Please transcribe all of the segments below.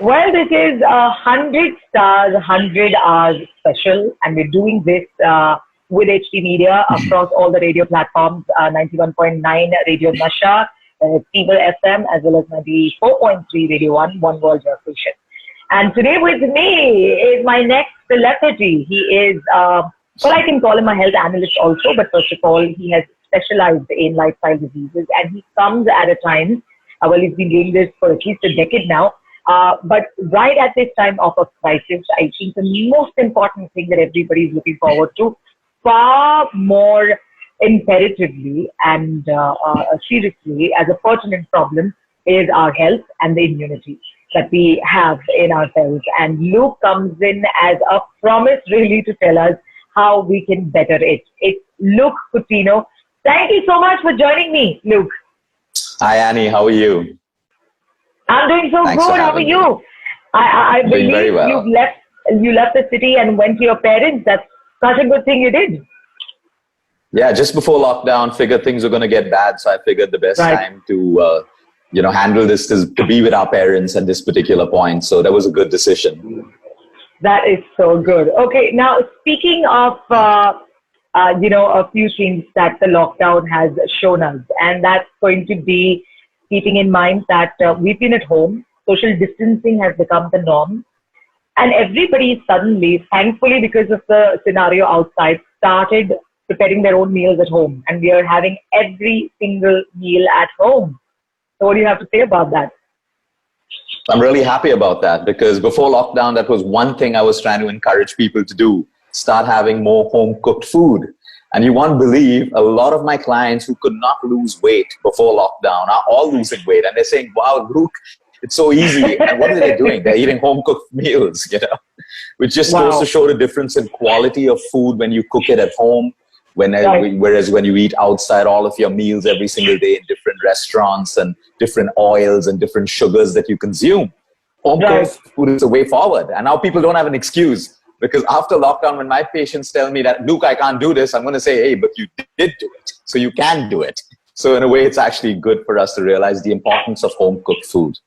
Well, this is a 100 stars, 100 hours special, and we're doing this with HT Media across all the radio platforms, 91.9 Radio Nasha, Fever FM, as well as 94.3 Radio 1, One World Your Station. And today with me is my next celebrity. He is, I can call him a health analyst also, but first of all, he has specialized in lifestyle diseases, and he comes at a time, he's been doing this for at least a decade now, but right at this time of a crisis, I think the most important thing that everybody is looking forward to, far more imperatively and seriously as a pertinent problem, is our health and the immunity that we have in ourselves. And Luke comes in as a promise really to tell us how we can better it. It's Luke Coutinho. Thank you so much for joining me, Luke. Hi, Annie. How are you? I'm doing so Thanks good. How are you? I believe very well. you left the city and went to your parents. That's such a good thing you did. Yeah, just before lockdown, figured things were going to get bad. So I figured the best time to, handle this is to be with our parents at this particular point. So that was a good decision. That is so good. Okay, now speaking of, a few things that the lockdown has shown us, and that's going to be keeping in mind that we've been at home, social distancing has become the norm, and everybody suddenly, thankfully because of the scenario outside, started preparing their own meals at home, and we are having every single meal at home. So what do you have to say about that? I'm really happy about that, because before lockdown, that was one thing I was trying to encourage people to do, start having more home cooked food. And you won't believe, a lot of my clients who could not lose weight before lockdown are all losing weight. And they're saying, wow, Luke, it's so easy. And what are they doing? They're eating home cooked meals, which just goes to show the difference in quality of food when you cook it at home. Whereas when you eat outside, all of your meals every single day in different restaurants and different oils and different sugars that you consume. Home cooked food is the way forward. And now people don't have an excuse. Because after lockdown, when my patients tell me that, Luke, I can't do this, I'm going to say, hey, but you did do it. So you can do it. So in a way, it's actually good for us to realize the importance of home-cooked food.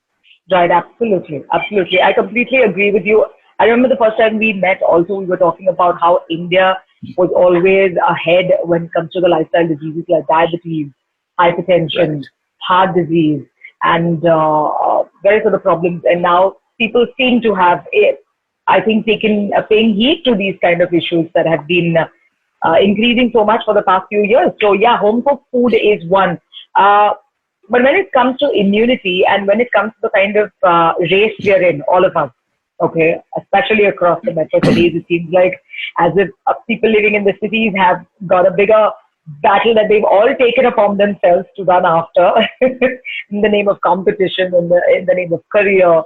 Right, absolutely. Absolutely. I completely agree with you. I remember the first time we met also, we were talking about how India was always ahead when it comes to the lifestyle diseases like diabetes, hypertension, heart disease, and various other problems. And now people seem to have paying heed to these kind of issues that have been increasing so much for the past few years. So yeah, home cooked food is one. But when it comes to immunity and when it comes to the kind of race we are in, all of us, okay, especially across the metro cities, it seems like as if people living in the cities have got a bigger battle that they've all taken upon themselves to run after in the name of competition, in the name of career.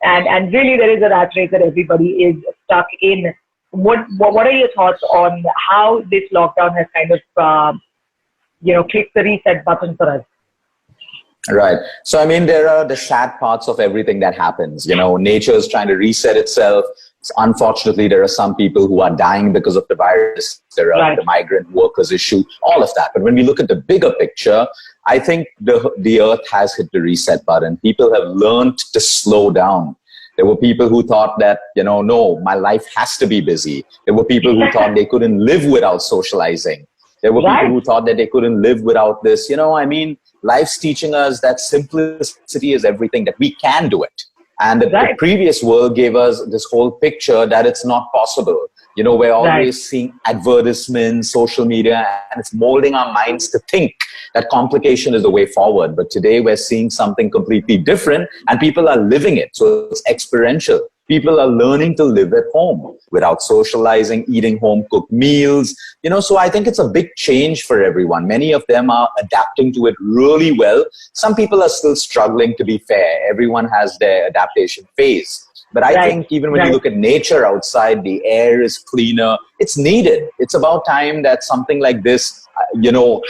And really there is a rat race that everybody is stuck in. What are your thoughts on how this lockdown has kind of, clicked the reset button for us? Right. So, there are the sad parts of everything that happens. Nature is trying to reset itself. Unfortunately, there are some people who are dying because of the virus. There are the migrant workers issue, all of that. But when we look at the bigger picture, I think the earth has hit the reset button. People have learned to slow down. There were people who thought that, no, my life has to be busy. There were people who thought they couldn't live without socializing. There were people who thought that they couldn't live without this. Life's teaching us that simplicity is everything, that we can do it. And the previous world gave us this whole picture that it's not possible. We're always seeing advertisements, social media, and it's molding our minds to think that complication is the way forward. But today we're seeing something completely different, and people are living it. So it's experiential. People are learning to live at home without socializing, eating home-cooked meals. So I think it's a big change for everyone. Many of them are adapting to it really well. Some people are still struggling, to be fair. Everyone has their adaptation phase. But I think even when you look at nature outside, the air is cleaner. It's needed. It's about time that something like this,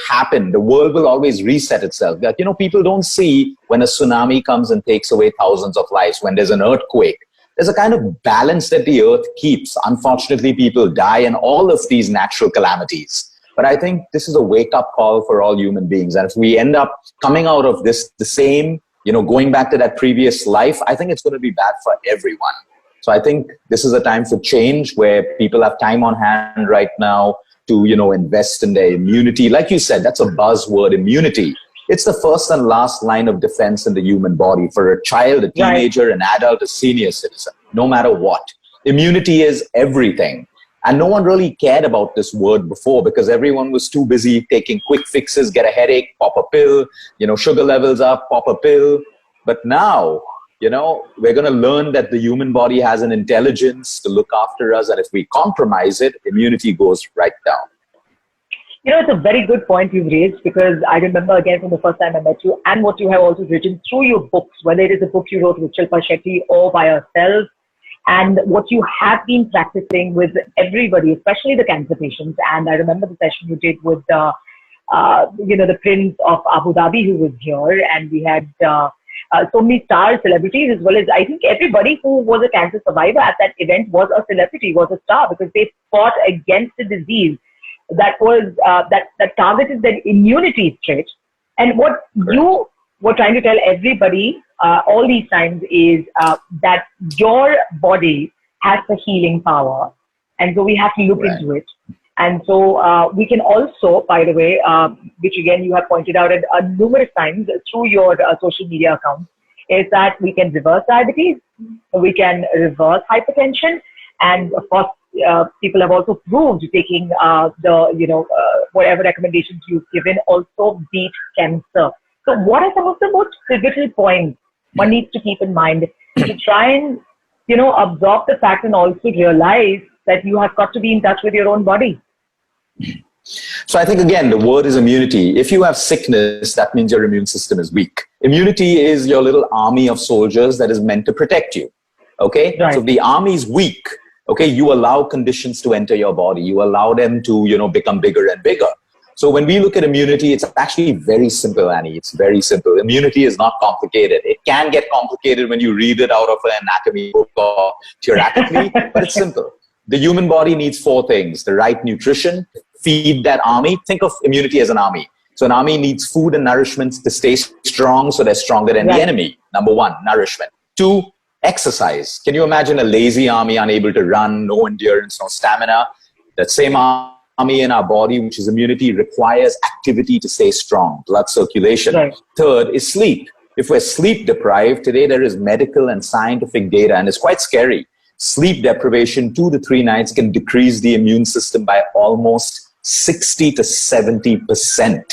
happen. The world will always reset itself. That, people don't see when a tsunami comes and takes away thousands of lives, when there's an earthquake. There's a kind of balance that the earth keeps. Unfortunately, people die in all of these natural calamities. But I think this is a wake-up call for all human beings. And if we end up coming out of this the same, going back to that previous life, I think it's going to be bad for everyone. So I think this is a time for change where people have time on hand right now to, invest in their immunity. Like you said, that's a buzzword, immunity. It's the first and last line of defense in the human body for a child, a teenager, an adult, a senior citizen, no matter what. Immunity is everything. And no one really cared about this word before because everyone was too busy taking quick fixes, get a headache, pop a pill, sugar levels up, pop a pill. But now, we're going to learn that the human body has an intelligence to look after us. And if we compromise it, immunity goes right down. It's a very good point you've raised, because I remember again from the first time I met you and what you have also written through your books, whether it is a book you wrote with Shilpa Shetty or by yourself, and what you have been practicing with everybody, especially the cancer patients. And I remember the session you did with, the Prince of Abu Dhabi, who was here, and we had so many star celebrities, as well as I think everybody who was a cancer survivor at that event was a celebrity, was a star, because they fought against the disease that was that targeted their immunity trait. And what you were trying to tell everybody all these times is that your body has the healing power, and so we have to look into it. And so we can also, by the way, which again you have pointed out numerous times through your social media accounts, is that we can reverse diabetes, we can reverse hypertension, and of course people have also proved taking whatever recommendations you've given also beat cancer. So what are some of the most pivotal points one needs to keep in mind to try and absorb the fact and also realize that you have got to be in touch with your own body? So I think, again, the word is immunity. If you have sickness, that means your immune system is weak. Immunity is your little army of soldiers that is meant to protect you. Okay? Right. So if the army is weak, okay, you allow conditions to enter your body. You allow them to, become bigger and bigger. So when we look at immunity, it's actually very simple, Annie. It's very simple. Immunity is not complicated. It can get complicated when you read it out of an anatomy book or theoretically, but it's simple. The human body needs 4 things: the right nutrition, feed that army. Think of immunity as an army. So an army needs food and nourishment to stay strong, so they're stronger than the enemy. Number 1, nourishment. 2, exercise. Can you imagine a lazy army unable to run, no endurance, no stamina? That same army in our body, which is immunity, requires activity to stay strong, blood circulation. Right. 3rd is sleep. If we're sleep deprived, today there is medical and scientific data, and it's quite scary. Sleep deprivation 2 to 3 nights can decrease the immune system by almost 60 to 70%.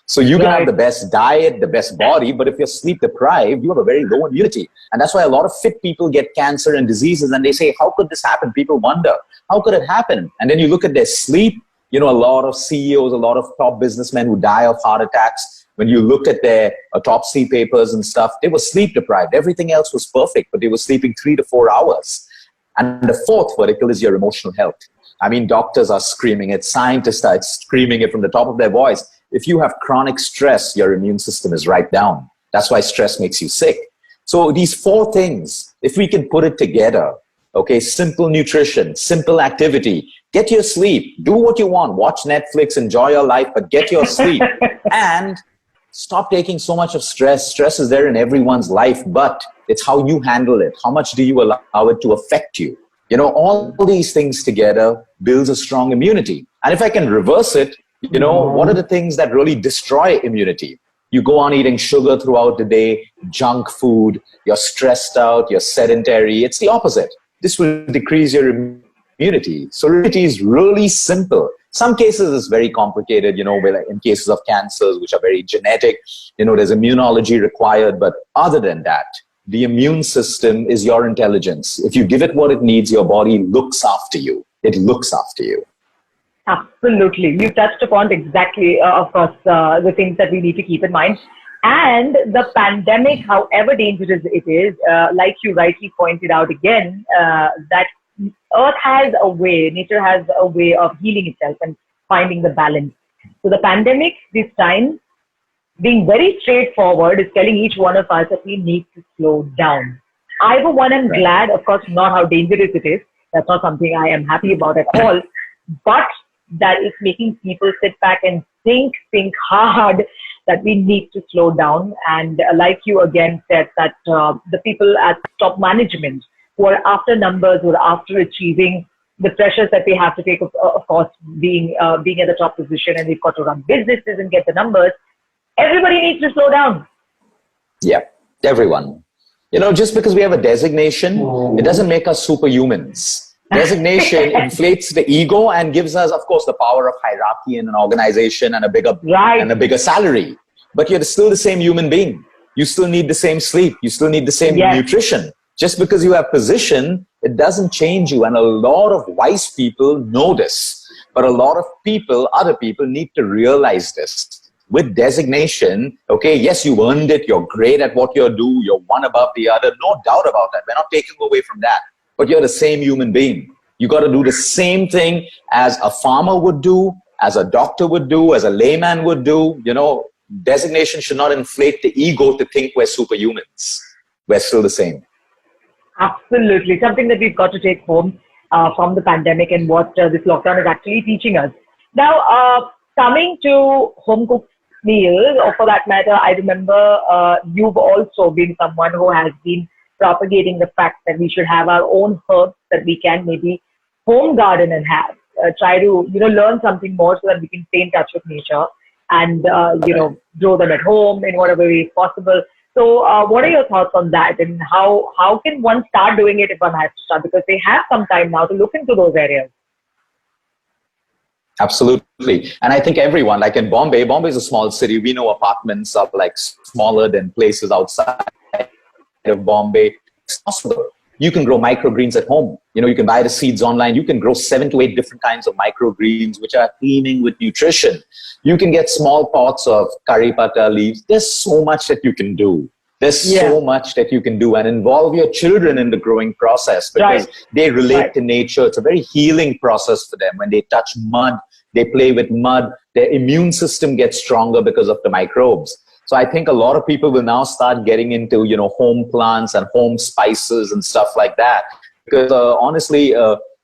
So you can have the best diet, the best body, but if you're sleep deprived, you have a very low immunity. And that's why a lot of fit people get cancer and diseases, and they say, how could this happen? People wonder, how could it happen? And then you look at their sleep, a lot of CEOs, a lot of top businessmen who die of heart attacks. When you look at their autopsy papers and stuff, they were sleep deprived. Everything else was perfect, but they were sleeping 3 to 4 hours. And the 4th vertical is your emotional health. I mean, doctors are screaming it, scientists are screaming it from the top of their voice. If you have chronic stress, your immune system is right down. That's why stress makes you sick. So these 4 things, if we can put it together, okay, simple nutrition, simple activity, get your sleep, do what you want, watch Netflix, enjoy your life, but get your sleep. And stop taking so much of stress. Stress is there in everyone's life, but it's how you handle it. How much do you allow it to affect you? All these things together builds a strong immunity. And if I can reverse it, what are the things that really destroy immunity? You go on eating sugar throughout the day, junk food, you're stressed out, you're sedentary. It's the opposite. This will decrease your immunity. So immunity is really simple. Some cases it's very complicated, in cases of cancers, which are very genetic, there's immunology required. But other than that, the immune system is your intelligence. If you give it what it needs, your body looks after you. It looks after you. Absolutely. You touched upon exactly, of course, the things that we need to keep in mind. And the pandemic, however dangerous it is, like you rightly pointed out again, that Earth has a way, nature has a way of healing itself and finding the balance. So the pandemic this time, being very straightforward, is telling each one of us that we need to slow down. I, for one, am glad, of course, not how dangerous it is. That's not something I am happy about at all. But that is making people sit back and think hard, that we need to slow down. And like you again said, that the people at top management who are after numbers, who are after achieving the pressures that they have to take, of course, being at the top position, and they've got to run businesses and get the numbers. Everybody needs to slow down. Yeah, everyone. You know, just because we have a designation, it doesn't make us superhumans. Designation inflates the ego and gives us, of course, the power of hierarchy in an organization and a bigger salary. But you're still the same human being. You still need the same sleep. You still need the same nutrition. Just because you have position, it doesn't change you. And a lot of wise people know this. But a lot of people, other people, need to realize this. With designation, okay, yes, you earned it. You're great at what you do. You're one above the other. No doubt about that. We're not taking away from that. But you're the same human being. You got to do the same thing as a farmer would do, as a doctor would do, as a layman would do. You know, designation should not inflate the ego to think we're superhumans. We're still the same. Absolutely. Something that we've got to take home from the pandemic and what this lockdown is actually teaching us. Now, coming to home cooked meals, or for that matter, I remember you've also been someone who has been propagating the fact that we should have our own herbs that we can maybe home garden and have. Try to, learn something more so that we can stay in touch with nature and, grow them at home in whatever way possible. So what are your thoughts on that, and how can one start doing it if one has to start? Because they have some time now to look into those areas. Absolutely. And I think everyone, like in Bombay is a small city. We know apartments are like smaller than places outside of Bombay. It's possible. You can grow microgreens at home. You can buy the seeds online. You can grow 7 to 8 different kinds of microgreens, which are teeming with nutrition. You can get small pots of curry patta leaves. There's so much that you can do. So much that you can do, and involve your children in the growing process, because they relate to nature. It's a very healing process for them. When they touch mud, they play with mud, their immune system gets stronger because of the microbes. So I think a lot of people will now start getting into, home plants and home spices and stuff like that. Because honestly,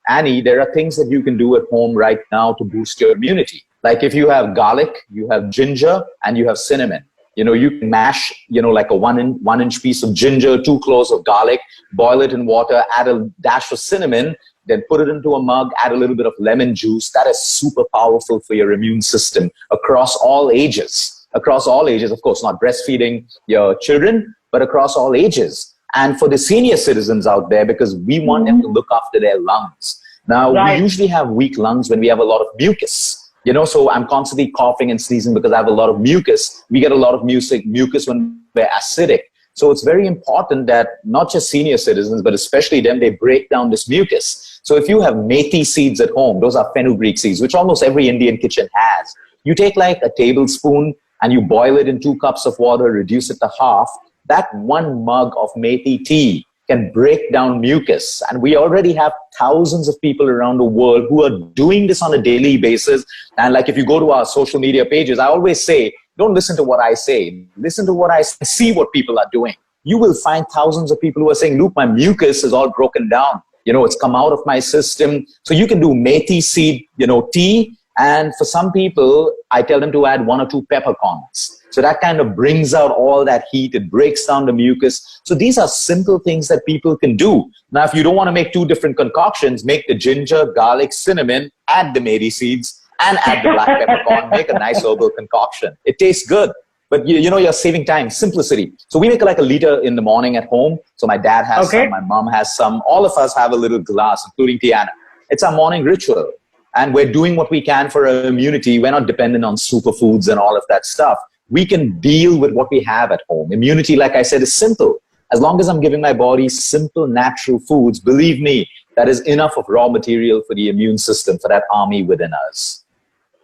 Annie, there are things that you can do at home right now to boost your immunity. Like if you have garlic, you have ginger, and you have cinnamon. You can mash, like a one inch piece of ginger, 2 cloves of garlic, boil it in water, add a dash of cinnamon, then put it into a mug, add a little bit of lemon juice. That is super powerful for your immune system across all ages. Across all ages, of course, not breastfeeding your children, but across all ages. And for the senior citizens out there, because we want them to look after their lungs. Now, we usually have weak lungs when we have a lot of mucus. So I'm constantly coughing and sneezing because I have a lot of mucus. We get a lot of mucus when we're acidic. So it's very important that not just senior citizens, but especially them, they break down this mucus. So if you have methi seeds at home, those are fenugreek seeds, which almost every Indian kitchen has. You take like a tablespoon and you boil it in 2 cups of water, reduce it to half. That 1 mug of methi tea can break down mucus. And we already have thousands of people around the world who are doing this on a daily basis. And like if you go to our social media pages, I always say, don't listen to what I say. Listen to what I see what people are doing. You will find thousands of people who are saying, look, my mucus is all broken down. It's come out of my system. So you can do methi seed, tea. And for some people, I tell them to add 1 or 2 peppercorns. So that kind of brings out all that heat. It breaks down the mucus. So these are simple things that people can do. Now, if you don't want to make 2 different concoctions, make the ginger, garlic, cinnamon, add the methi seeds, and add the black peppercorn. Make a nice herbal concoction. It tastes good. But you're saving time, simplicity. So we make like a liter in the morning at home. So my dad has some, my mom has some. All of us have a little glass, including Tiana. It's our morning ritual. And we're doing what we can for our immunity. We're not dependent on superfoods and all of that stuff. We can deal with what we have at home. Immunity, like I said, is simple. As long as I'm giving my body simple, natural foods, believe me, that is enough of raw material for the immune system, for that army within us.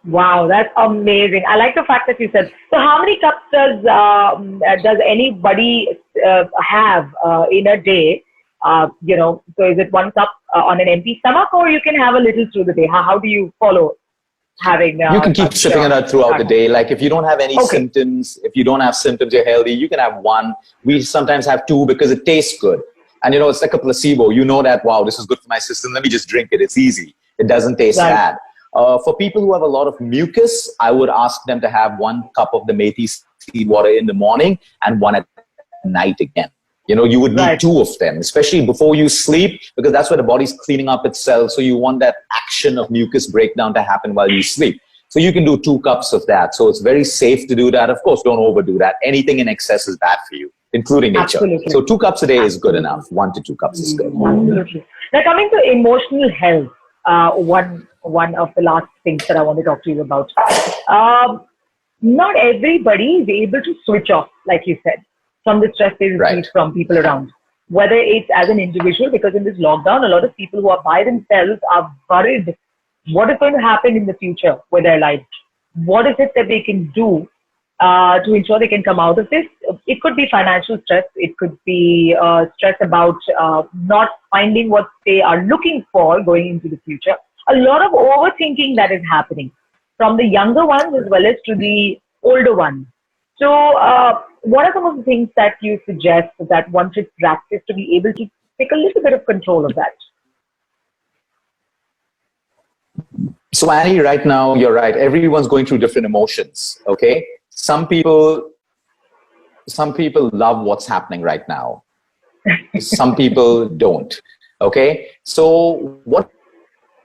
Wow, that's amazing. I like the fact that you said, so how many cups does anybody have in a day? So is it 1 cup on an empty stomach, or you can have a little through the day? How do you follow having? You can keep shipping it out throughout the day. Like if you don't have any symptoms, if you don't have symptoms, you're healthy, you can have 1. We sometimes have 2 because it tastes good. And it's like a placebo. You know that, wow, this is good for my system. Let me just drink it. It's easy. It doesn't taste bad. For people who have a lot of mucus, I would ask them to have 1 cup of the methi seed water in the morning and 1 at night again. You would need 2 of them, especially before you sleep, because that's where the body's cleaning up itself. So you want that action of mucus breakdown to happen while you sleep. So you can do 2 cups of that. So it's very safe to do that. Of course, don't overdo that. Anything in excess is bad for you, including nature. Absolutely. So 2 cups a day is good enough. 1 to 2 cups is good. Absolutely. Now, coming to emotional health, one of the last things that I want to talk to you about. Not everybody is able to switch off, like you said, from the stress they receive from people around. Whether it's as an individual, because in this lockdown, a lot of people who are by themselves are worried what is going to happen in the future with their lives. What is it that they can do to ensure they can come out of this? It could be financial stress. It could be stress about not finding what they are looking for going into the future. A lot of overthinking that is happening from the younger ones as well as to the older ones. So what are some of the things that you suggest that one should practice to be able to take a little bit of control of that? So Annie, right now, you're right. Everyone's going through different emotions, okay? Some people love what's happening right now. Some people don't, okay? So what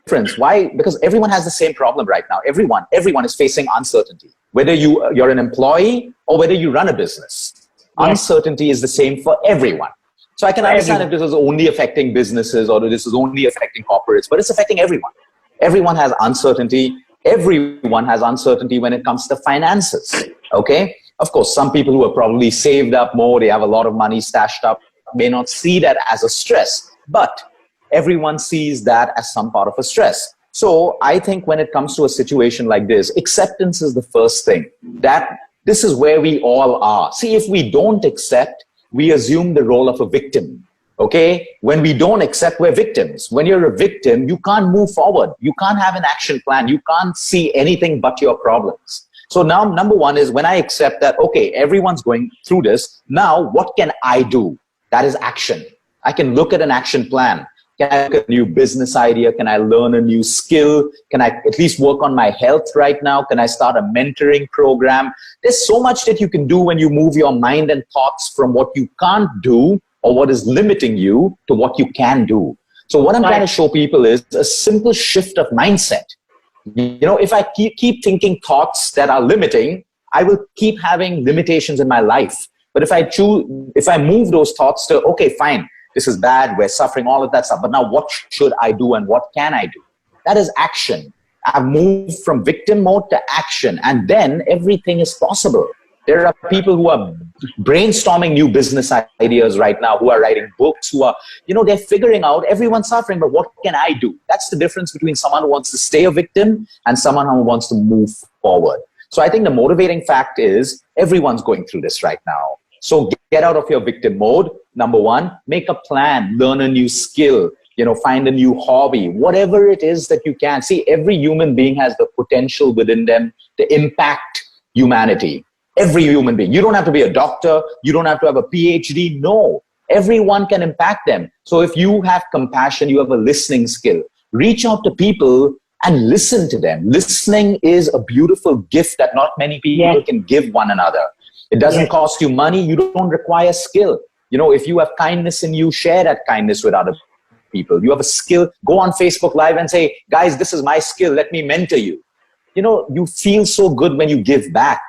difference? Why? Because everyone has the same problem right now. Everyone is facing uncertainty. Whether you're an employee or whether you run a business, uncertainty is the same for everyone. So I can understand if this is only affecting businesses or this is only affecting corporates, but it's affecting everyone. Everyone has uncertainty. Everyone has uncertainty when it comes to finances, okay? Of course, some people who are probably saved up more, they have a lot of money stashed up, may not see that as a stress, but everyone sees that as some part of a stress. So I think when it comes to a situation like this, acceptance is the first thing. That this is where we all are. See, if we don't accept, we assume the role of a victim. Okay, when we don't accept, we're victims. When you're a victim, you can't move forward. You can't have an action plan. You can't see anything but your problems. So now, number one is when I accept that, okay, everyone's going through this. Now, what can I do? That is action. I can look at an action plan. Can I look at a new business idea? Can I learn a new skill? Can I at least work on my health right now? Can I start a mentoring program? There's so much that you can do when you move your mind and thoughts from what you can't do or what is limiting you to what you can do. So what I'm trying to show people is a simple shift of mindset. If I keep thinking thoughts that are limiting, I will keep having limitations in my life. But if I move those thoughts to, okay, fine, this is bad, we're suffering, all of that stuff, but now what should I do and what can I do? That is action. I've moved from victim mode to action, and then everything is possible. There are people who are brainstorming new business ideas right now, who are writing books, who are, they're figuring out everyone's suffering, but what can I do? That's the difference between someone who wants to stay a victim and someone who wants to move forward. So I think the motivating fact is everyone's going through this right now. So get out of your victim mode. Number one, make a plan, learn a new skill, find a new hobby, whatever it is that you can. See, every human being has the potential within them to impact humanity. Every human being. You don't have to be a doctor. You don't have to have a PhD. No, everyone can impact them. So if you have compassion, you have a listening skill, reach out to people and listen to them. Listening is a beautiful gift that not many people can give one another. It doesn't cost you money. You don't require skill. If you have kindness in you, share that kindness with other people. You have a skill, go on Facebook Live and say, guys, this is my skill. Let me mentor you. You feel so good when you give back.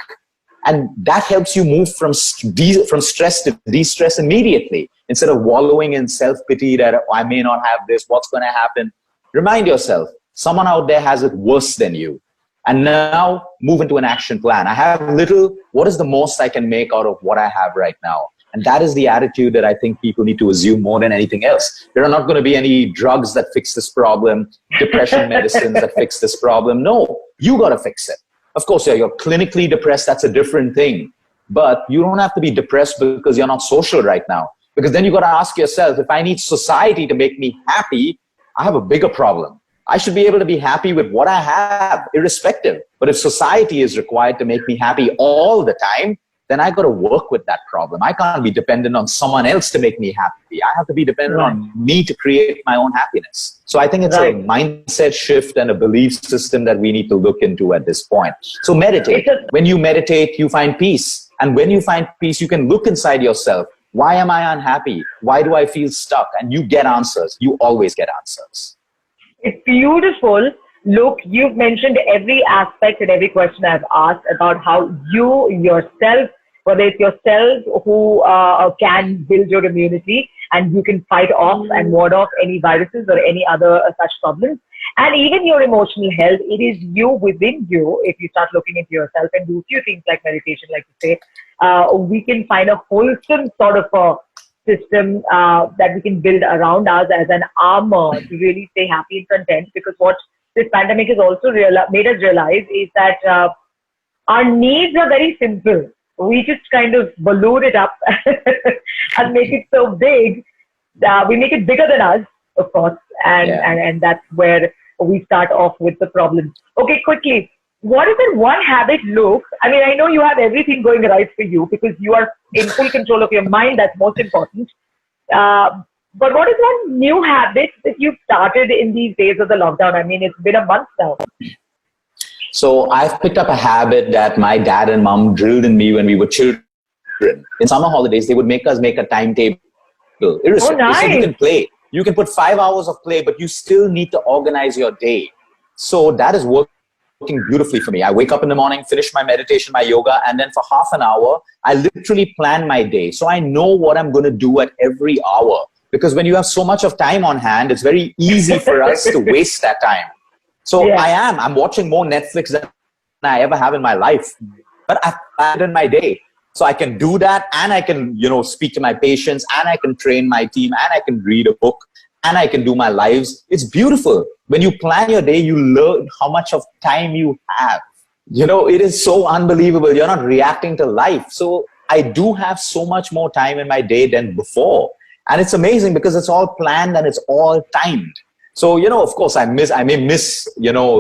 And that helps you move from stress to de-stress immediately. Instead of wallowing in self-pity that I may not have this, what's going to happen? Remind yourself, someone out there has it worse than you. And now move into an action plan. I have little, what is the most I can make out of what I have right now? And that is the attitude that I think people need to assume more than anything else. There are not going to be any drugs that fix this problem, depression medicines that fix this problem. No, you got to fix it. Of course, you're clinically depressed. That's a different thing. But you don't have to be depressed because you're not social right now. Because then you got to ask yourself, if I need society to make me happy, I have a bigger problem. I should be able to be happy with what I have, irrespective. But if society is required to make me happy all the time, then I got to work with that problem. I can't be dependent on someone else to make me happy. I have to be dependent on me to create my own happiness. So I think it's a mindset shift and a belief system that we need to look into at this point. So meditate. When you meditate, you find peace. And when you find peace, you can look inside yourself. Why am I unhappy? Why do I feel stuck? And you get answers. You always get answers. It's beautiful. Look, you've mentioned every aspect and every question I've asked about how you yourself, whether it's yourself who can build your immunity and you can fight off and ward off any viruses or any other such problems. And even your emotional health, it is you within you. If you start looking into yourself and do a few things like meditation, like you say, we can find a wholesome sort of a system that we can build around us as an armor to really stay happy and content. Because what this pandemic has also made us realize is that our needs are very simple. We just kind of balloon it up and make it so big. We make it bigger than us, of course, and that's where we start off with the problem. Okay, quickly, what is that one habit, Luke? I mean, I know you have everything going right for you because you are in full control of your mind. That's most important. But what is one new habit that you've started in these days of the lockdown? I mean, it's been a month now. So I've picked up a habit that my dad and mom drilled in me when we were children. In summer holidays, they would make us make a timetable. Oh, nice. You can play. You can put 5 hours of play, but you still need to organize your day. So that is working beautifully for me. I wake up in the morning, finish my meditation, my yoga, and then for half an hour, I literally plan my day. So I know what I'm going to do at every hour. Because when you have so much of time on hand, it's very easy for us to waste that time. So I'm watching more Netflix than I ever have in my life. But I've planned in my day. So I can do that, and I can, speak to my patients, and I can train my team, and I can read a book, and I can do my lives. It's beautiful. When you plan your day, you learn how much of time you have. It is so unbelievable. You're not reacting to life. So I do have so much more time in my day than before. And it's amazing because it's all planned and it's all timed. So, of course, I may miss,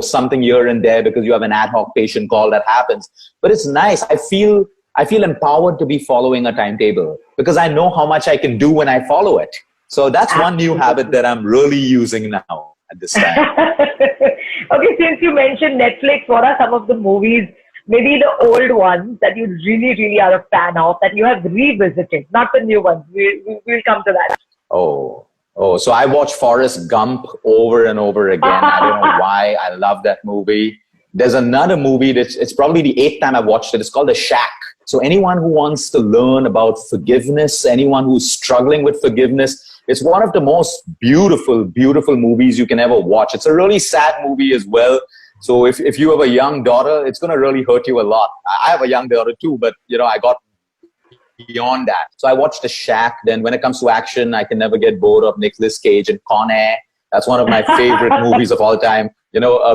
something here and there because you have an ad hoc patient call that happens. But it's nice. I feel empowered to be following a timetable because I know how much I can do when I follow it. So that's one new habit that I'm really using now at this time. Okay, since you mentioned Netflix, what are some of the movies, maybe the old ones that you really, really are a fan of, that you have revisited, not the new ones? We'll come to that. Oh, so I watch Forrest Gump over and over again. I don't know why. I love that movie. There's another movie it's probably the 8th time I've watched it. It's called The Shack. So anyone who wants to learn about forgiveness, anyone who's struggling with forgiveness, it's one of the most beautiful, beautiful movies you can ever watch. It's a really sad movie as well. So if you have a young daughter, it's going to really hurt you a lot. I have a young daughter too, but I got beyond that. So I watched The Shack. Then when it comes to action, I can never get bored of Nicolas Cage and Con Air. That's one of my favorite movies of all time.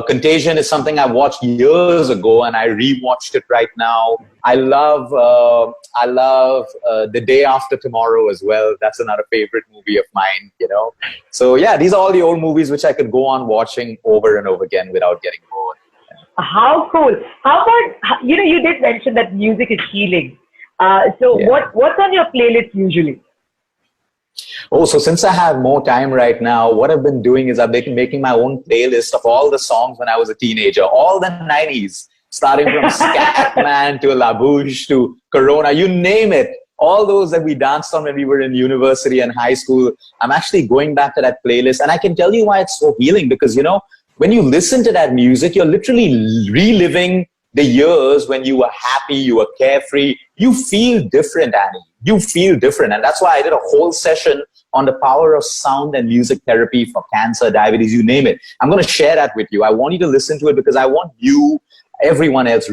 Contagion is something I watched years ago and I rewatched it right now. I love The Day After Tomorrow as well. That's another favorite movie of mine, So yeah, these are all the old movies which I could go on watching over and over again without getting bored. How cool. How about, you did mention that music is healing. What's on your playlist usually? Oh, so since I have more time right now, what I've been doing is I've been making my own playlist of all the songs when I was a teenager, all the 90s, starting from Scatman to La Bouche to Corona, you name it. All those that we danced on when we were in university and high school. I'm actually going back to that playlist. And I can tell you why it's so healing because, when you listen to that music, you're literally reliving the years when you were happy, you were carefree. You feel different, Annie. You feel different. And that's why I did a whole session on the power of sound and music therapy for cancer, diabetes, you name it. I'm going to share that with you. I want you to listen to it because I want you, everyone else,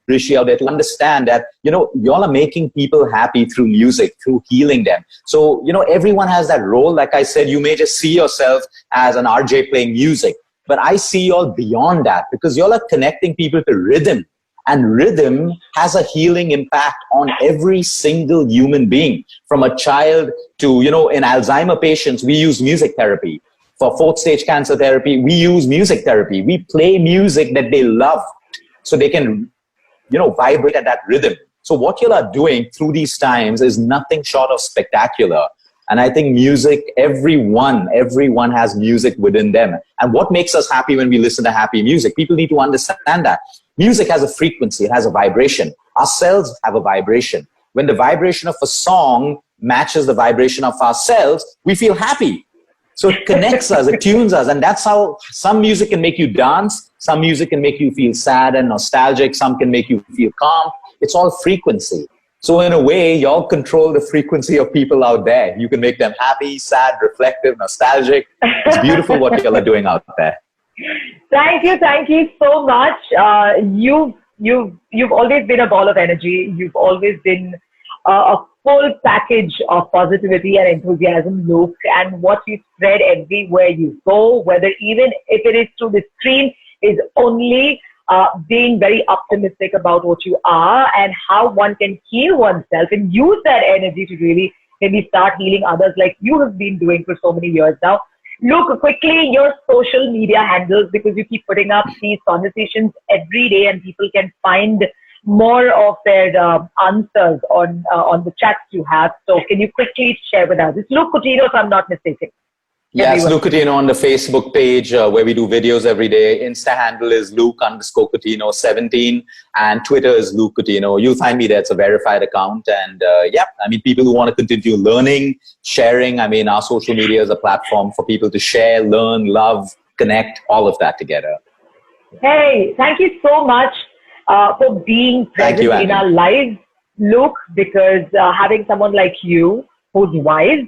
Rishi out there, to understand that, y'all are making people happy through music, through healing them. So, everyone has that role. Like I said, you may just see yourself as an RJ playing music. But I see y'all beyond that because y'all are connecting people to rhythm. And rhythm has a healing impact on every single human being. From a child to, in Alzheimer patients, we use music therapy. For 4th stage cancer therapy, we use music therapy. We play music that they love so they can, vibrate at that rhythm. So what you are doing through these times is nothing short of spectacular. And I think music, everyone has music within them. And what makes us happy when we listen to happy music? People need to understand that music has a frequency, it has a vibration. Our cells have a vibration. When the vibration of a song matches the vibration of ourselves, we feel happy. So it connects us, it tunes us. And that's how some music can make you dance. Some music can make you feel sad and nostalgic. Some can make you feel calm. It's all frequency. So in a way, y'all control the frequency of people out there. You can make them happy, sad, reflective, nostalgic. It's beautiful what y'all are doing out there. Thank you so much. You've always been a ball of energy. You've always been a full package of positivity and enthusiasm, Luke, and what you spread everywhere you go, whether even if it is through the screen, is only being very optimistic about what you are and how one can heal oneself and use that energy to really maybe start healing others like you have been doing for so many years now. Look, quickly, your social media handles, because you keep putting up these conversations every day and people can find more of their answers on the chats you have. So can you quickly share with us? It's Luke Coutinho, if I'm not mistaken. Yes, Luke Coutinho on the Facebook page where we do videos every day. Insta handle is Luke_Coutinho 17 and Twitter is Luke Coutinho. You'll find me there. It's a verified account. And people who want to continue learning, sharing, our social media is a platform for people to share, learn, love, connect, all of that together. Hey, thank you so much for being present in our lives, Luke, because having someone like you who's wise,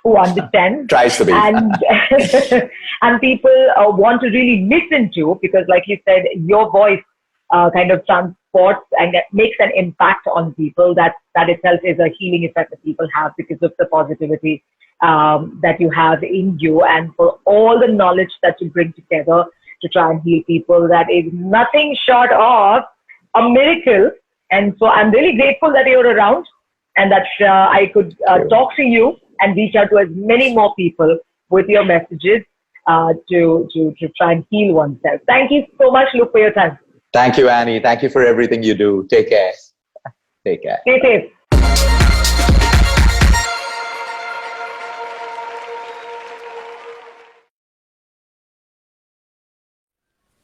who understands, tries to be, and people want to really listen to, because like you said, your voice kind of transports and makes an impact on people. That itself is a healing effect that people have because of the positivity that you have in you, and for all the knowledge that you bring together to try and heal people. That is nothing short of a miracle. And so I'm really grateful that you're around and that I could talk to you and reach out to as many more people with your messages to try and heal oneself. Thank you so much, Luke, for your time. Thank you, Annie. Thank you for everything you do. Take care. Take care. Stay safe.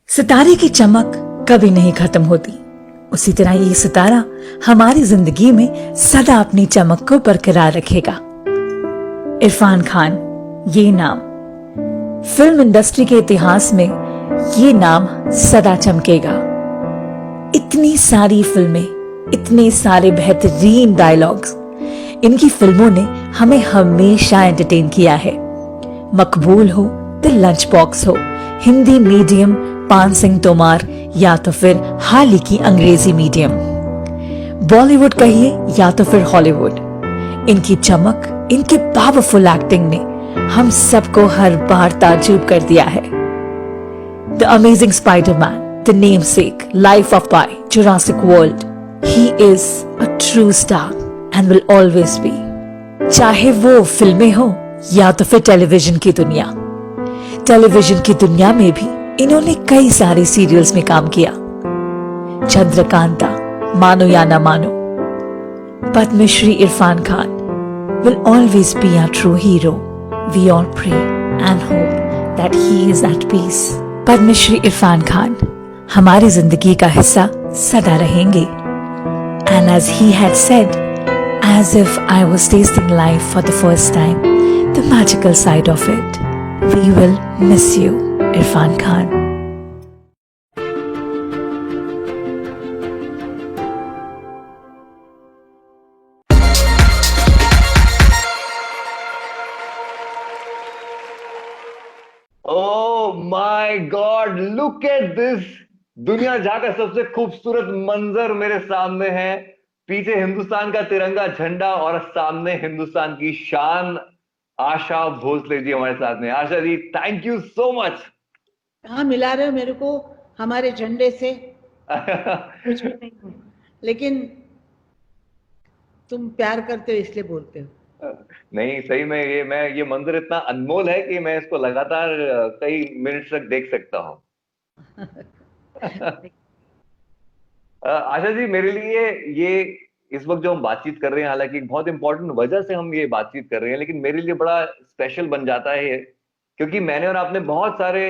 सितारे की चमक कभी नहीं खत्म होती, उसी तरह ये सितारा हमारी जिंदगी में सदा अपनी चमक को बरकरार रखेगा। इरफान खान, ये नाम फिल्म इंडस्ट्री के इतिहास में ये नाम सदा चमकेगा। इतनी सारी फिल्में, इतने सारे बेहतरीन डायलॉग्स, इनकी फिल्मों ने हमें हमेशा एंटरटेन किया है। मकबूल हो द लंच बॉक्स हो, हिंदी मीडियम पान सिंह तोमार या तो फिर हाल ही की अंग्रेजी मीडियम, बॉलीवुड कहिए या तो फिर हॉलीवुड, इनकी चमक, इनकी पावरफुल एक्टिंग ने हम सबको हर बार ताज्जुब कर दिया है। The amazing Spiderman, the namesake, life of pi, Jurassic world, he is a true star and will always be. चाहे वो फिल्में हो या तो फिर टेलीविजन की दुनिया। टेलीविजन की दुनिया में भी इन्होंने कई सारे सीरियल्स में काम किया। चंद्रकांता, मानो या ना मानो। Padmashri Irfan Khan will always be our true hero. We all pray and hope that he is at peace. Padmashri Irfan Khan हमारी जिंदगी का हिस्सा सदा रहेंगे। And as he had said, as if I was tasting life for the first time, the magical side of it. We will miss you, Irfan Khan. Oh my God! Look at this! दुनिया जहां का सबसे खूबसूरत मंजर मेरे सामने है। पीछे हिंदुस्तान का तिरंगा झंडा और सामने हिंदुस्तान की शान। आशा भोसले जी हमारे साथ में। Asha ji, thank you so much. कहाँ मिला रहे हो मेरे को हमारे झंडे से? लेकिन तुम प्यार करते हो इसलिए बोलते हो। नहीं, सही में ये मंजर इतना अनमोल है कि मैं इसको लगातार कई मिनट तक देख सकता हूँ। आशा जी, मेरे लिए ये इस वक्त जो हम बातचीत कर रहे हैं, हालांकि एक बहुत इंपॉर्टेंट वजह से हम ये बातचीत कर रहे हैं, लेकिन मेरे लिए बड़ा स्पेशल बन जाता है ये, क्योंकि मैंने और आपने बहुत सारे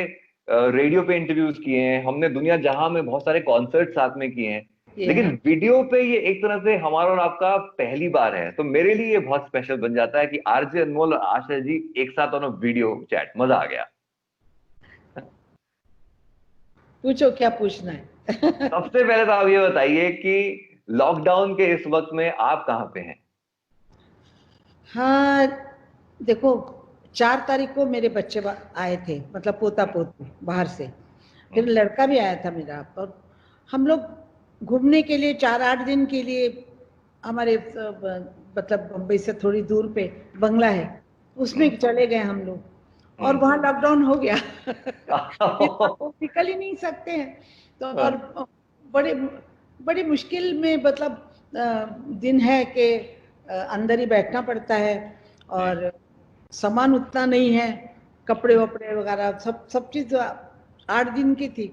रेडियो पे इंटरव्यूज किए हैं, हमने दुनिया जहां में बहुत सारे कॉन्सर्ट साथ में किए हैं, लेकिन वीडियो पे ये एक तरह से हमारा और आपका पहली बार है। तो मेरे लिए ये बहुत स्पेशल बन जाता है कि आरजे अनमोल और आशा जी एक साथ ऑन वीडियो चैट, मजा आ गया। पूछो क्या पूछना है। सबसे पहले तो आप ये बताइए कि लॉकडाउन के इस वक्त में आप कहाँ पे हैं? हाँ, देखो 4 तारीख को मेरे बच्चे आए थे, मतलब पोता पोती बाहर से, फिर लड़का भी आया था मेरा, और हम लोग घूमने के लिए 4-8 दिन के लिए हमारे मतलब बम्बई से थोड़ी दूर पे बंगला है, उसमें चले गए हम लोग, और वहाँ लॉकडाउन हो गया। फिर वो निकल ही नहीं सकते हैं, तो और बड़े बड़ी मुश्किल में मतलब दिन है कि अंदर ही बैठना पड़ता है, और सामान उतना नहीं है, कपड़े वपड़े वगैरह सब सब चीज़ 8 दिन की थी,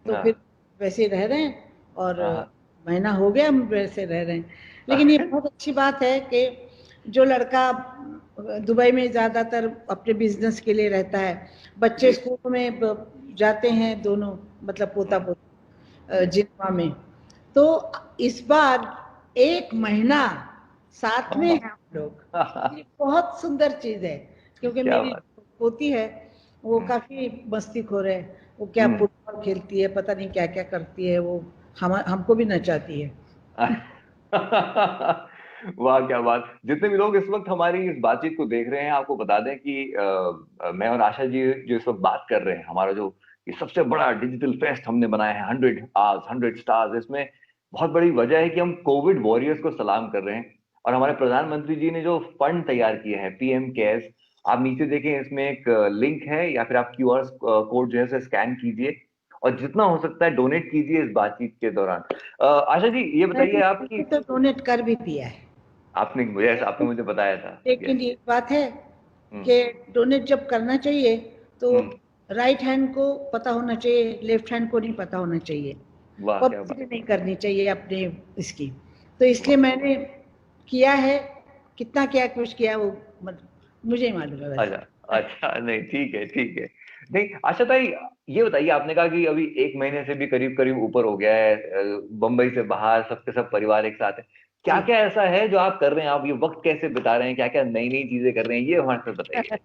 तो फिर वैसे रह रहे हैं, और महीना हो गया हम वैसे रह रहे हैं। लेकिन ये बहुत अच्छी बात है कि जो लड़का दुबई में ज़्यादातर अपने बिजनेस के लिए रहता है, बच्चे स्कूल में जाते हैं दोनों, मतलब पोता पोती जिनवा में, तो इस बार 1 महीना साथ में हैं हम लोग। ये बहुत सुंदर चीज है, क्योंकि मेरी पोती है वो काफी मस्तीखोर है, वो क्या फुटबॉल खेलती है, पता नहीं क्या क्या करती है, वो हमको भी नचाती है। वाह क्या बात। जितने भी लोग इस वक्त हमारी इस बातचीत को देख रहे हैं, आपको बता दें कि मैं और आशा जी जो इस वक्त बात कर रहे हैं, हमारा जो ये सबसे बड़ा डिजिटल फेस्ट हमने बनाया है 100 आवर्स 100 स्टार्स, इसमें बहुत बड़ी वजह है कि हम कोविड वॉरियर्स को सलाम कर रहे हैं। और हमारे प्रधानमंत्री जी ने जो फंड तैयार किए हैं पीएम केयर्स, आप नीचे देखें, इसमें एक लिंक है, या फिर आप क्यूआर कोड जो है स्कैन कीजिए और जितना हो सकता है डोनेट कीजिए इस बातचीत के दौरान। आशा जी ये बताइए, आपकी तो डोनेट कर भी दिया है आपने मुझे बताया था। लेकिन ये बात है कि डोनेट जब करना चाहिए तो राइट हैंड को पता होना चाहिए, लेफ्ट हैंड को नहीं पता होना चाहिए, पब्लिसिटी नहीं करनी चाहिए अपने इसकी। तो इसलिए मैंने किया है, कितना क्या कुछ किया वो मुझे ही मालूम है। अच्छा, नहीं ठीक है ठीक है। नहीं आशा ताई, ये बताइए, आपने कहा कि अभी 1 महीने से भी करीब करीब ऊपर हो गया है, बंबई से बाहर सबके सब परिवार एक साथ है, क्या क्या ऐसा है जो आप कर रहे हैं? आप ये वक्त कैसे बिता रहे हैं? क्या क्या नई नई चीजें कर रहे हैं, ये हमारे साथ बताइए।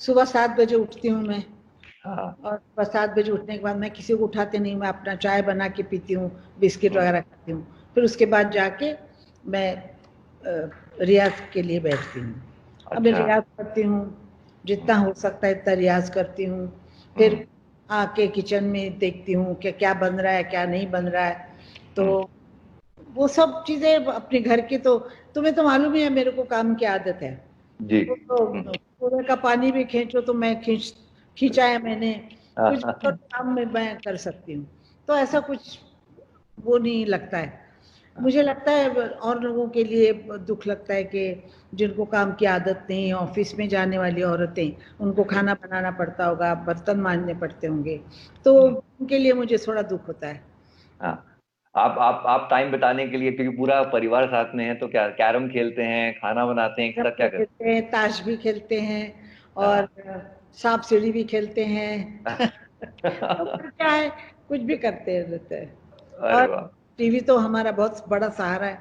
सुबह 7 बजे उठती हूँ मैं, और सुबह 7 बजे उठने के बाद मैं किसी को उठाते नहीं, मैं अपना चाय बना के पीती हूँ, बिस्किट वगैरह खाती हूँ, फिर उसके बाद जाके मैं रियाज के लिए बैठती हूँ। अब मैं रियाज करती हूँ, जितना हो सकता है इतना रियाज करती हूँ, फिर आके किचन में देखती हूँ कि क्या बन रहा है क्या नहीं बन रहा है, तो वो सब चीजें अपने घर की, तो तुम्हें तो मालूम ही है मेरे को काम की आदत है जी। तो कुएं का पानी भी खींचो तो मैं खींचा है मैंने, कुछ तो काम में मैं कर सकती हूँ, तो ऐसा कुछ वो नहीं लगता है मुझे। लगता है और लोगों के लिए दुख लगता है कि जिनको काम की आदत नहीं, ऑफिस में जाने वाली औरतें, उनको खाना बनाना पड़ता होगा, बर्तन मांजने पड़ते होंगे, तो उनके लिए मुझे थोड़ा दुख होता है। आप टाइम बिताने के लिए, क्योंकि पूरा परिवार साथ में है, तो क्या कैरम खेलते हैं, खाना बनाते हैं, क्या करते हैं? ताश भी खेलते हैं और सांप सीढ़ी भी खेलते हैं। तो क्या है, कुछ भी करते रहते हैं। और टीवी तो हमारा बहुत बड़ा सहारा है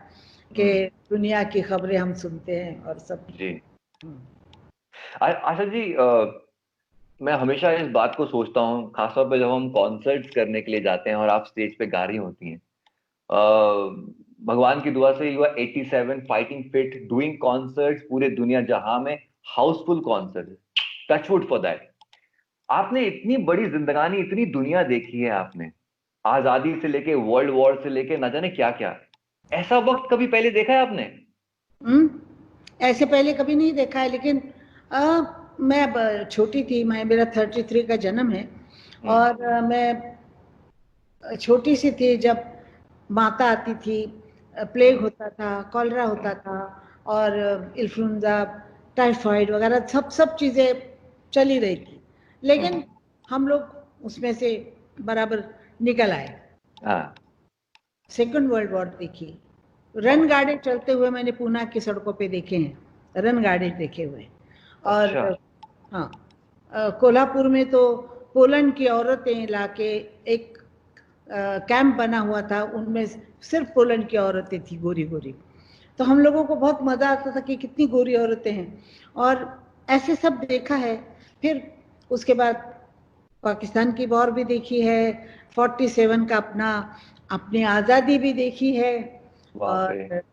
कि दुनिया की खबरें हम सुनते हैं और सब जी। आशा जी, मैं हमेशा इस बात को सोचता हूँ, खासतौर पे जब हम कॉन्सर्ट्स करने के लिए जाते हैं और आप स्टेज पे गा रही होती हैं, भगवान की दुआ से you are 87 fighting fit doing concerts पूरे दुनिया जहां में, housefull concert, touchwood for that. आपने इतनी बड़ी जिंदगानी, इतनी दुनिया देखी है आपने, आजादी से लेके वर्ल्ड वॉर से लेके ना जाने क्या क्या, ऐसा वक्त कभी पहले देखा है आपने? ऐसे पहले कभी नहीं देखा है, लेकिन मैं छोटी थी, मेरा 33 का जन्म है, और मैं छोटी सी थी जब माता आती थी, प्लेग होता था, कॉलरा होता था, और इन्फ्लुएंजा, टाइफाइड वगैरह सब चीज़ें चली रही थी, लेकिन हम लोग उसमें से बराबर निकल आए। सेकंड वर्ल्ड वॉर देखी, रन गाड़े चलते हुए मैंने पूना की सड़कों पे देखे हैं, रन गाड़े देखे हुए। और अच्छा। हाँ, कोल्हापुर में तो पोलैंड की औरतें लाके एक कैंप बना हुआ था, उनमें सिर्फ पोलैंड की औरतें थी, गोरी गोरी। तो हम लोगों को बहुत मजा आता था कि कितनी गोरी औरतें हैं, और ऐसे सब देखा है। फिर उसके बाद पाकिस्तान की वॉर भी देखी है, 47 का अपनी आज़ादी भी देखी है। बाप रे। और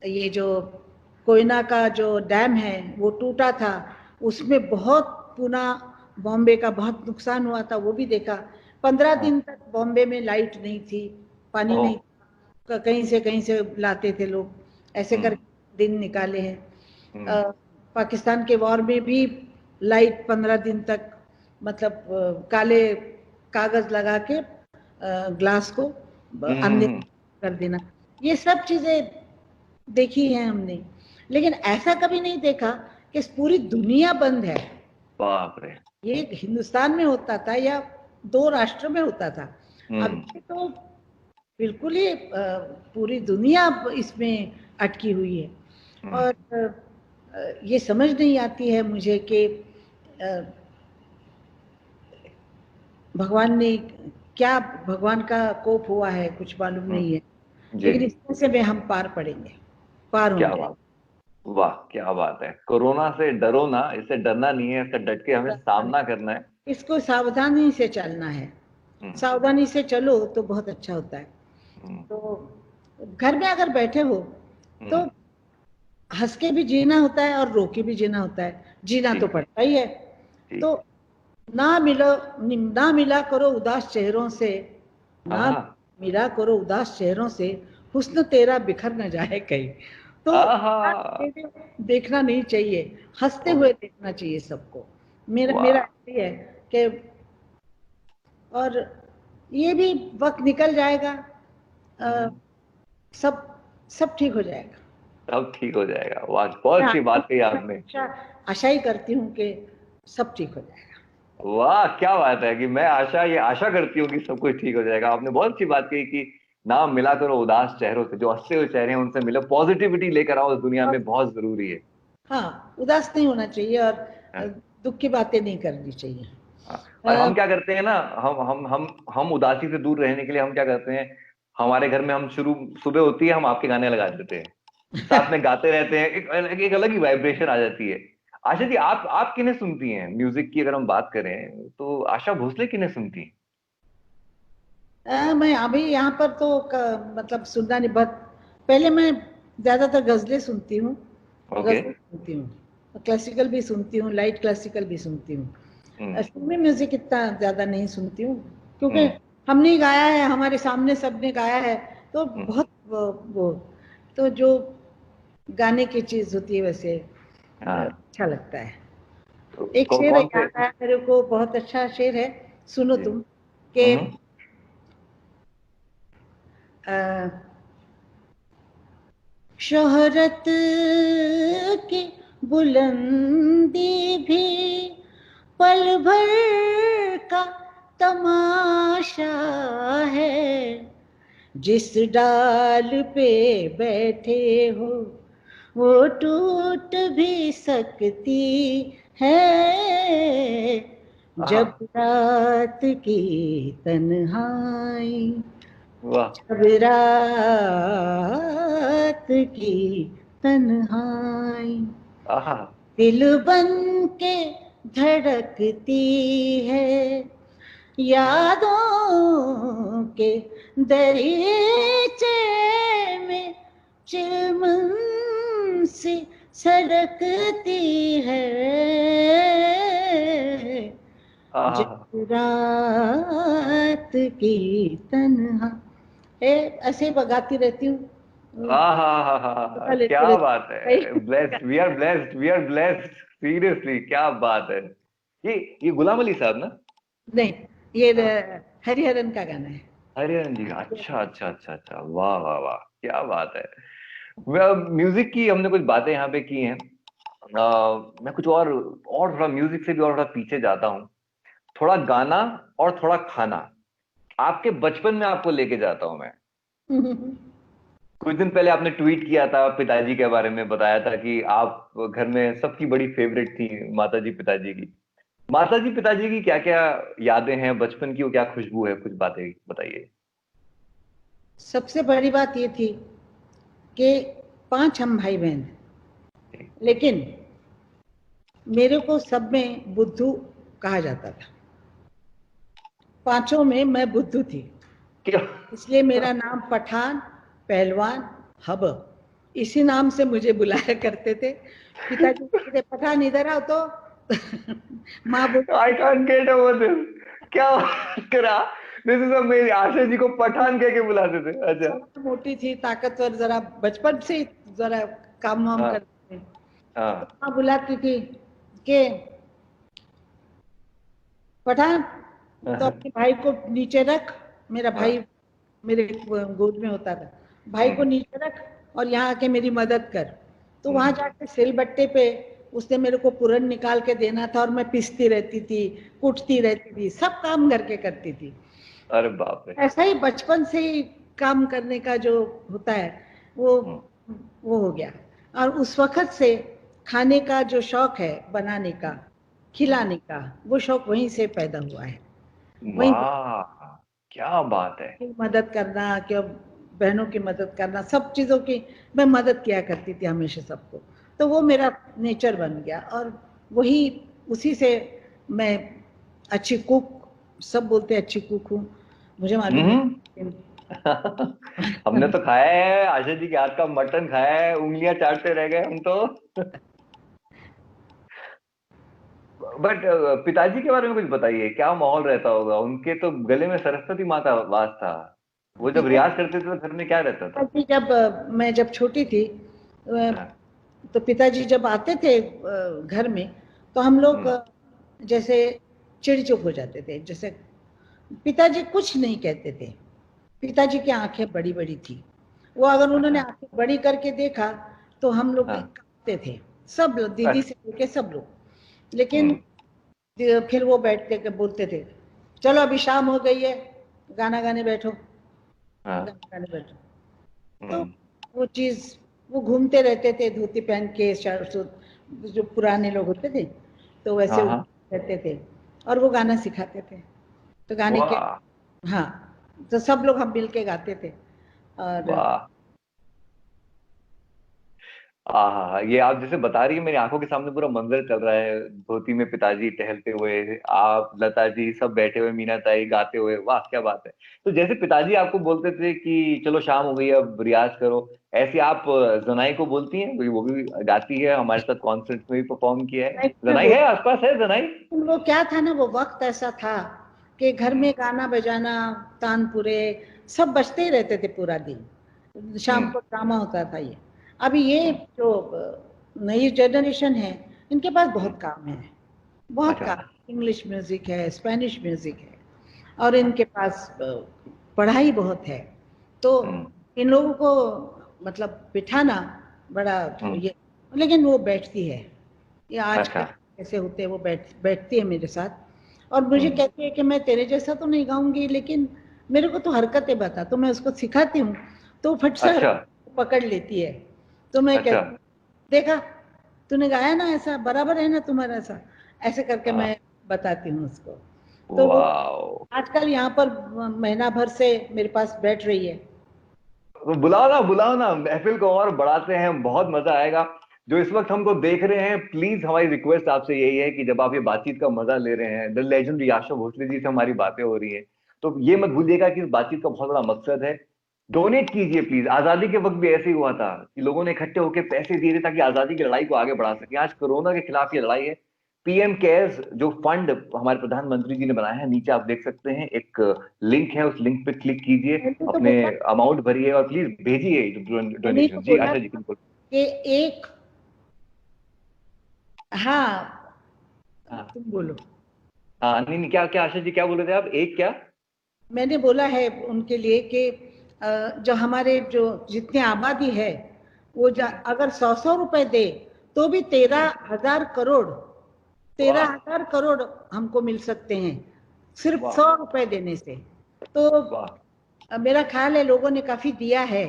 ये जो कोयना का जो डैम है वो टूटा था, उसमें बहुत पुणे बॉम्बे का बहुत नुकसान हुआ था, वो भी देखा। 15 हाँ। दिन तक बॉम्बे में लाइट नहीं थी, पानी ओह। नहीं, कहीं से लाते थे लोग, ऐसे हम्म। करके दिन निकाले हैं। हम्म। पाकिस्तान के वॉर में भी लाइट 15 दिन तक, मतलब काले कागज लगा के ग्लास को अंधेरा हम्म। कर देना, ये सब चीजें देखी है हमने। लेकिन ऐसा कभी नहीं देखा कि पूरी दुनिया बंद है। बाप रे। ये हिंदुस्तान में होता था या दो राष्ट्र में होता था, हम्म। अभी तो बिल्कुल ही पूरी दुनिया इसमें अटकी हुई है। हम्म। और ये समझ नहीं आती है मुझे कि भगवान ने क्या, भगवान का कोप हुआ है, कुछ मालूम नहीं है। जी। लेकिन इसमें से में हम पार पड़ेंगे, पार क्या होंगे। बात। वाह क्या बात है। कोरोना से डरो ना, इससे डरना नहीं है, इससे डट के हमें सामना करना है। इसको सावधानी से चलना है, हम्म। सावधानी से चलो तो बहुत अच्छा होता है। हम्म। तो घर में अगर बैठे हो तो हम्म। हंस के भी जीना होता है और रो के भी जीना होता है, जीना जी। तो पड़ता ही है। जी। तो ना मिलो, ना मिला करो उदास चेहरों से, ना आहा। मिला करो उदास चेहरों से, हुस्न तेरा बिखर न जाए कहीं। तो आहा। देखना नहीं चाहिए, हंसते ओह। हुए देखना चाहिए सबको। मेरा मेरा वाह। ऐसे है कि, और ये भी वक्त निकल जाएगा, अ, हम्म। सब सब ठीक हो जाएगा। सब ठीक हो जाएगा। वाह बहुत मैं अच्छी बात कही आपने। आशा आशा ही करती हूँ कि सब ठीक हो जाएगा। वाह क्या बात है कि मैं ये आशा करती हूँ कि सब कुछ ठीक हो जाएगा। आपने बहुत अच्छी बात कही कि नाम मिला करो उदास चेहरों से, जो हंसते हुए चेहरे हैं उनसे मिलो, पॉजिटिविटी लेकर आओ इस दुनिया में, बहुत जरूरी है। हाँ, उदास नहीं होना चाहिए, और हाँ। दुख की बातें नहीं करनी चाहिए। हाँ। और अ, हम क्या करते हैं ना, हम उदासी से दूर रहने के लिए हम क्या करते हैं, हमारे घर में हम शुरू सुबह होती है हम आपके गाने लगा देते हैं, साथ में गाते रहते हैं, एक अलग ही वाइब्रेशन आ जाती है। आशा जी आप किन्हें सुनती हैं म्यूजिक की, अगर हम बात करें तो आशा भोसले किन्हें सुनती हैं? मैं अभी यहाँ पर तो मतलब सुनना नहीं, बहुत पहले मैं ज्यादातर गजलें सुनती हूँ, ओके। गजल सुनती हूँ, क्लासिकल भी सुनती हूँ, लाइट क्लासिकल भी सुनती हूँ। हम्म। फिल्मी म्यूजिक इतना ज्यादा नहीं सुनती हूँ, क्योंकि हम्म। हमने ही गाया है, हमारे सामने सबने गाया है, तो हम्म। बहुत वो तो जो गाने की चीज होती है वैसे हाँ। अच्छा लगता है। तो एक शेर कौन से? याद आया मेरे को, बहुत अच्छा शेर है, सुनो जी। तुम, के हम्म। शोहरत की बुलंदी भी पल भर का तमाशा है, जिस डाल पे बैठे हो वो टूट भी सकती है, हाँ। जब रात की तन्हाई, वाह। जब रात की तन्हाई आहा। दिल बन के धड़कती है, यादों के दरीचे में चिलमन सी सरकती है, आहा। जब रात की तन्हा, ऐसे ही बगाती रहती हूँ, पता लेती क्या बात है। रहती blessed, we are blessed, seriously क्या बात है। ये गुलाम अली साहब ना? नहीं, ये हाँ। हरिहरन का गाना है। हरिहरन जी का, अच्छा अच्छा अच्छा अच्छा, वाह वाह वाह क्या बात है। म्यूजिक की हमने कुछ बातें यहाँ पे की हैं। मैं कुछ और थोड़ा म्यूजिक से भी और थोड़ा पीछे जाता हूँ, थोड़ा गाना और थोड़ा खाना। आपके बचपन में आपको लेके जाता हूं मैं। कुछ दिन पहले आपने ट्वीट किया था पिताजी के बारे में, बताया था कि आप घर में सबकी बड़ी फेवरेट थी माताजी पिताजी की। माताजी पिताजी की क्या क्या यादें हैं बचपन की, वो क्या खुशबू है, कुछ बातें बताइए। सबसे बड़ी बात ये थी कि 5 हम भाई बहन हैं, लेकिन मेरे को सब में बुद्धू कहा जाता था। 5 में मैं बुद्धू थी, क्या? इसलिए मेरा नाम पठान, पहलवान, हब, इसी नाम से मुझे बुलाया करते थे। पिताजी कहते थे पठान इधर आओ तो माँ I can't get over this. क्या बात करा? This is amazing. Asha ji को पठान कह के बुलाते थे? अच्छा। मोटी थी, ताकतवर, जरा बचपन से ही जरा काम वाम हाँ करते थे, तो हाँ माँ बुलाती थी कि पठान तो अपने भाई को नीचे रख। मेरा भाई हाँ। मेरे गोद में होता था। भाई को नीचे रख और यहाँ आके मेरी मदद कर। तो वहां जाके सिलबट्टे पे उसने मेरे को पूरन निकाल के देना था और मैं पीसती रहती थी, कूटती रहती थी, सब काम घर के करती थी। अरे बाप रे। ऐसा ही बचपन से ही काम करने का जो होता है वो वो हो गया। और उस वक्त से खाने का जो शौक है, बनाने का, खिलाने का, वो शौक वहीं से पैदा हुआ है। वहीं वाह, क्या बात है। की मदद करना, क्या बहनों की मदद करना, सब चीज़ों की मैं मदद किया करती थी हमेशा सबको। तो वो मेरा नेचर बन गया और वही उसी से मैं अच्छी कुक, सब बोलते हैं अच्छी कुक हूँ, मुझे मालूम हम्म। नहीं। हमने तो खाया है आशा जी के हाथ का मटन, खाया है, उंगलियां चाटते रह गए हम तो। बट पिताजी के बारे में कुछ बताइए, क्या माहौल रहता होगा? उनके तो गले में सरस्वती माँ का वास था। वो जब रियाज करते थे तो घर में क्या रहता था? पिताजी जब मैं जब छोटी थी, हाँ। तो पिताजी जब आते थे घर में, तो हम लोग हम्म। जैसे चिड़ चुप हो जाते थे। जैसे पिताजी कुछ नहीं कहते थे। पिताजी की आंखें बड़ी बड़ी थी। वो अगर उन्होंने अच्छा। आंखें बड़ी करके देखा तो हम लोग हाँ। कांपते थे, सब लोग, दीदी अच्छा। से लेके सब लोग। लेकिन हम्म। फिर वो बैठते के बोलते थे चलो अभी शाम हो गई है, गाना गाने बैठो, गाना हाँ। गाने बैठो। तो हम्म। वो चीज, वो घूमते रहते थे धोती पहन के, जो पुराने लोग होते थे तो वैसे हाँ वो हाँ। रहते थे और वो गाना सिखाते थे। तो गाने के, वाह। हाँ, तो सब लोग हम मिल के गाते थे। और वाह। हाँ, ये आप जैसे बता रही है मेरी आंखों के सामने पूरा मंजर चल रहा है। धोती में पिताजी टहलते हुए, आप लता जी सब बैठे हुए, मीना ताई गाते हुए, वाह क्या बात है। तो जैसे पिताजी आपको बोलते थे कि चलो शाम हो गई अब रियाज करो, ऐसे आप जनाई को बोलती हैं? वो भी गाती है, हमारे साथ कॉन्सर्ट में भी परफॉर्म किया है। मैं जनाई बोल, है आसपास, है जनाई? वो क्या था ना, वो वक्त ऐसा था कि घर में गाना बजाना, तानपुरे सब बजते ही रहते थे पूरा दिन। शाम हम्म। को ड्रामा होता था ये। अभी ये जो नई जनरेशन है, इनके पास हम्म। बहुत काम है, बहुत अच्छा। काम। इंग्लिश म्यूजिक है, स्पेनिश म्यूजिक है, और इनके पास पढ़ाई बहुत है। तो हम्म। इन लोगों को मतलब बिठाना बड़ा हम्म। ये, लेकिन वो बैठती है। ये आजकल अच्छा। कैसे होते हैं, वो बैठती है मेरे साथ और मुझे हम्म। कहती है कि मैं तेरे जैसा तो नहीं गाऊंगी, लेकिन मेरे को तो हरकतें बता। तो मैं उसको सिखाती हूँ तो फट से अच्छा। पकड़ लेती है। तो मैं अच्छा। कहती हूँ देखा, तूने गाया ना, ऐसा बराबर है ना तुम्हारा, ऐसा ऐसे करके हाँ। मैं बताती हूँ उसको। तो वो वाह। आजकल यहाँ पर महीना भर से मेरे पास बैठ रही है। तो बुलाओ ना, महफिल को और बढ़ाते हैं, बहुत मजा आएगा। जो इस वक्त हमको देख रहे हैं, प्लीज हमारी रिक्वेस्ट आपसे यही है कि जब आप ये बातचीत का मजा ले रहे हैं, द लेजेंडरी आशा भोसले जी से हमारी बातें हो रही हैं, तो ये मत भूलिएगा कि इस बातचीत का बहुत बड़ा मकसद है। डोनेट कीजिए प्लीज। आजादी के वक्त भी ऐसे ही हुआ था कि लोगों ने इकट्ठे होकर पैसे दिए थे ताकि आजादी की लड़ाई को आगे बढ़ा सके। आज कोरोना के खिलाफ ये लड़ाई है। पीएम केयर्स जो फंड हमारे प्रधानमंत्री जी ने बनाया है, नीचे आप देख सकते हैं एक लिंक है, उस लिंक पे क्लिक कीजिए, मैंने तो अपने बोला अमाउंट भरिए और प्लीज भेजिए मैंने तो डोनेशन। जी बोला आशा जी था बिल्कुल। कि एक, हाँ, हाँ तुम बोलो। हाँ, नहीं नहीं, क्या क्या आशा जी क्या बोल रहे थे आप? एक क्या? मैंने बोला है उनके लिए कि जो हमारे जो जितनी आबादी है, वो अगर 100 रुपए दे तो भी 13,000 करोड़, तेरह वाह। हजार करोड़ हमको मिल सकते हैं सिर्फ वाह। 100 रुपए देने से। तो वाह। मेरा ख्याल है लोगों ने काफी दिया है।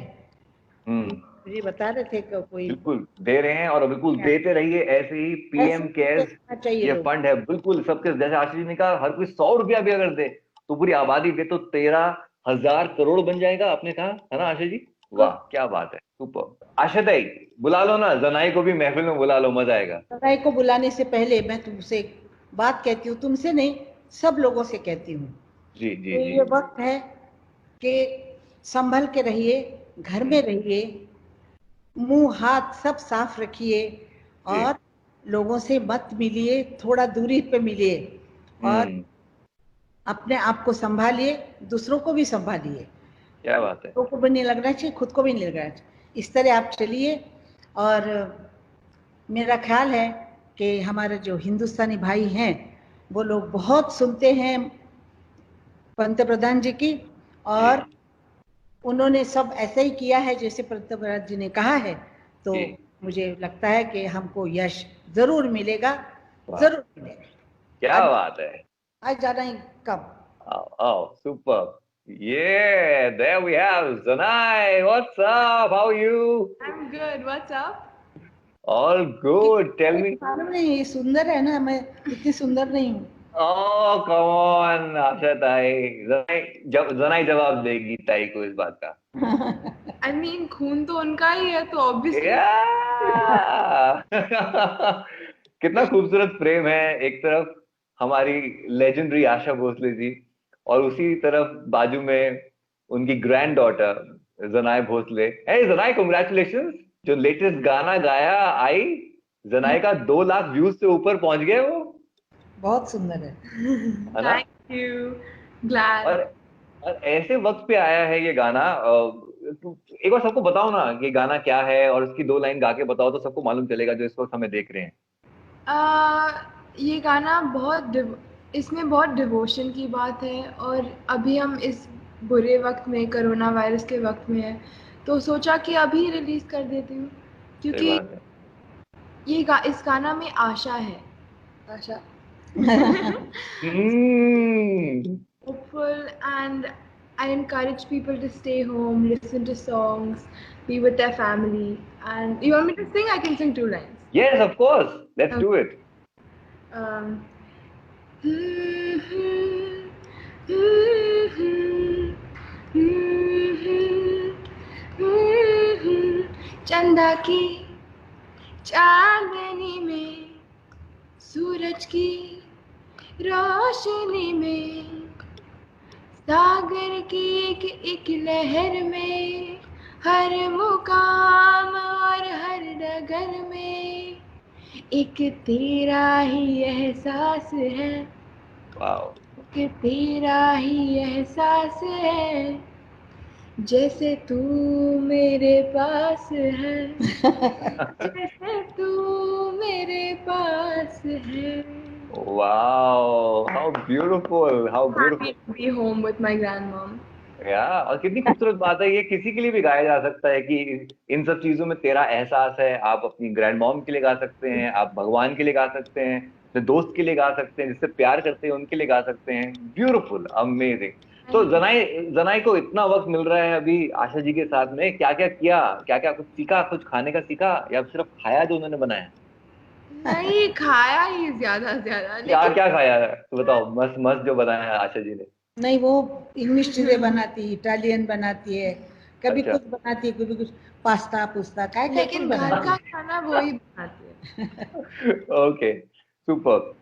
हम्म। मुझे बता रहे थे कि कोई बिल्कुल दे रहे हैं और बिल्कुल देते रहिए ऐसे ही। ऐसे पीएम केयर्स देना चाहिए ये लोग। फंड है, बिल्कुल सबके, जैसे आशीष जी ने कहा, हर कोई 100 रुपया भी अगर दे तो पूरी आबादी दे तो 13,000 करोड़ बन जाएगा, आपने कहा है ना आशीष जी? वाह क्या बात है, सुपर। आशा ताई बुला लो ना, जनाई को भी महफिल में बुला लो, मजा आएगा। सगाई को बुलाने से पहले मैं तुमसे एक बात कहती हूँ, तुमसे नहीं सब लोगों से कहती हूँ। जी जी तो जी। ये वक्त है कि संभल के रहिए, घर में रहिए, मुंह हाथ सब साफ रखिए और लोगों से मत मिलिए, थोड़ा दूरी पे मिलिए और अपने आप को संभालिए, दूसरों को भी संभालिए। क्या बात है। दूसरों को भी नहीं लगना चाहिए, खुद को भी नहीं लगना चाहिए। इस तरह आप चलिए। और मेरा ख्याल है कि हमारे जो हिंदुस्तानी भाई हैं वो लोग बहुत सुनते हैं पंत प्रधान जी की, और उन्होंने सब ऐसा ही किया है जैसे पंत प्रधान जी ने कहा है। तो मुझे लगता है कि हमको यश जरूर मिलेगा, जरूर मिलेगा। क्या बात है। आज जाना ही कब। Oh, super. Yeah, there we have Zanai. What's up? How are you? I'm good. What's up? All good. Tell me. मालूम नहीं, ये सुंदर है ना, मैं इतनी सुंदर नहीं हूँ। Oh, come on, आशा ताई। जनाई जवाब देगी ताई को इस बात का। I mean, खून तो उनका ही है, तो obviously. Yeah. कितना खूबसूरत प्रेम है। एक तरफ हमारी लेजेंडरी आशा भोसले जी और उसी तरफ बाजू में उनकी ग्रैंड डॉटर जनाई भोसले। हे जनाई, कांग्रेचुलेशंस। जो लेटेस्ट गाना गाया आई, जनाई का 2 लाख व्यूज से ऊपर पहुंच गए वो। बहुत सुंदर है है ना? Thank you. Glad. और ऐसे वक्त पे आया है ये गाना। एक बार सबको बताओ ना ये गाना क्या है, और उसकी 2 लाइन गा के बताओ तो सबको मालूम चलेगा जो इस वक्त हमें देख रहे हैं। ये गाना इसमें बहुत डिवोशन की बात है, और अभी हम इस बुरे वक्त में, कोरोना वायरस के वक्त में है, तो सोचा कि अभी रिलीज कर देती हूँ, क्योंकि इस गाना में आशा है। आशा hopeful, and I encourage people to stay home, listen to songs, be with their family. And you want me to sing? I can sing 2 lines. Yes, of course. Let's do it. चंदा की चांदनी में, सूरज की रोशनी में, सागर की एक लहर में, हर मुकाम और हर डगर में एक तेरा ही एहसास है। वाओ। कि तेरा ही एहसास है, जैसे तू मेरे पास है, जैसे तू मेरे पास है। Wow, how beautiful, how beautiful. Happy to be home with my grandmom. और कितनी खूबसूरत बात है ये, किसी के लिए भी गाया जा सकता है कि इन सब चीजों में तेरा एहसास है। आप अपनी ग्रैंड मॉम के लिए गा सकते हैं, आप भगवान के लिए गा सकते हैं, अपने दोस्त के लिए गा सकते हैं, जिससे प्यार करते हैं उनके लिए गा सकते हैं। Beautiful, amazing. तो जनाई को इतना वक्त मिल रहा है अभी आशा जी के साथ में, क्या क्या किया, क्या क्या कुछ सीखा, कुछ खाने का सीखा, या सिर्फ खाया जो उन्होंने बनाया? नहीं, खाया ही ज्यादा से ज्यादा। क्या क्या खाया है तो बताओ, मस्त मस्त जो बनाया है आशा जी ने। नहीं, वो इंग्लिश चीजें बनाती, इटालियन बनाती है, कभी कुछ बनाती है, कभी कुछ पास्ता पुस्ता क्या क्या लेकिन घर का खाना वो ही बनाती है। Okay, super.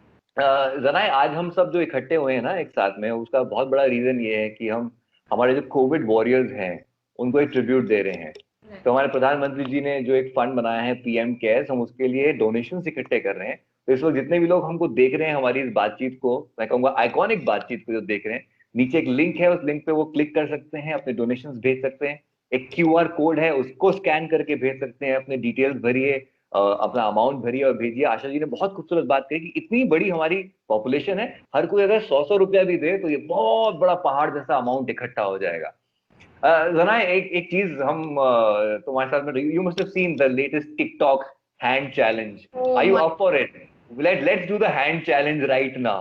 जनाई, आज हम सब जो इकट्ठे हुए हैं ना एक साथ में, उसका बहुत बड़ा रीजन ये है कि हम हमारे जो कोविड वॉरियर्स हैं उनको एक ट्रिब्यूट दे रहे हैं। तो हमारे प्रधानमंत्री जी ने जो एक फंड बनाया है पीएम केयर्स, हम उसके लिए डोनेशंस इकट्ठे कर रहे हैं। तो इस वक्त जितने भी लोग हमको देख रहे हैं हमारी इस बातचीत को, मैं कहूंगा आइकॉनिक बातचीत को जो देख रहे हैं, नीचे एक लिंक है, उस लिंक पे वो क्लिक कर सकते हैं, अपने डोनेशंस भेज सकते हैं। एक क्यूआर कोड है, उसको स्कैन करके भेज सकते हैं, अपने डिटेल्स भरिए, अपना अमाउंट भरिए और भेजिए। आशा जी ने बहुत खूबसूरत बात कही कि इतनी बड़ी हमारी पॉपुलेशन है, हर कोई अगर 100 रुपया भी दे तो ये बहुत बड़ा पहाड़ जैसा अमाउंट इकट्ठा हो जाएगा। जनाई, एक चीज हम तुम्हारे साथ में, you must have seen the latest TikTok hand challenge. Are you up for it? Let's do the hand challenge right now.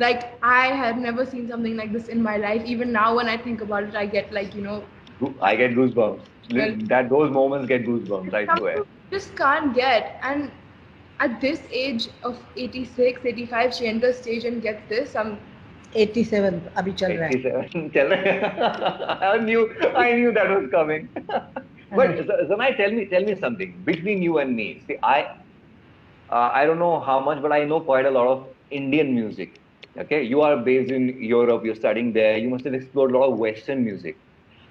Like, I have never seen something like this in my life. Even now, when I think about it, I get like, you know, I get goosebumps. That those moments get goosebumps, I something swear. you just can't get. And at this age of 86, 85, she enters stage and gets this. 87 अभी चल रहा है. 87 चल रहा है. I knew that was coming. But Zanai, tell me something between you and me. See, I don't know how much, but I know quite a lot of Indian music. Okay, you are based in Europe. You're studying there. You must have explored a lot of Western music.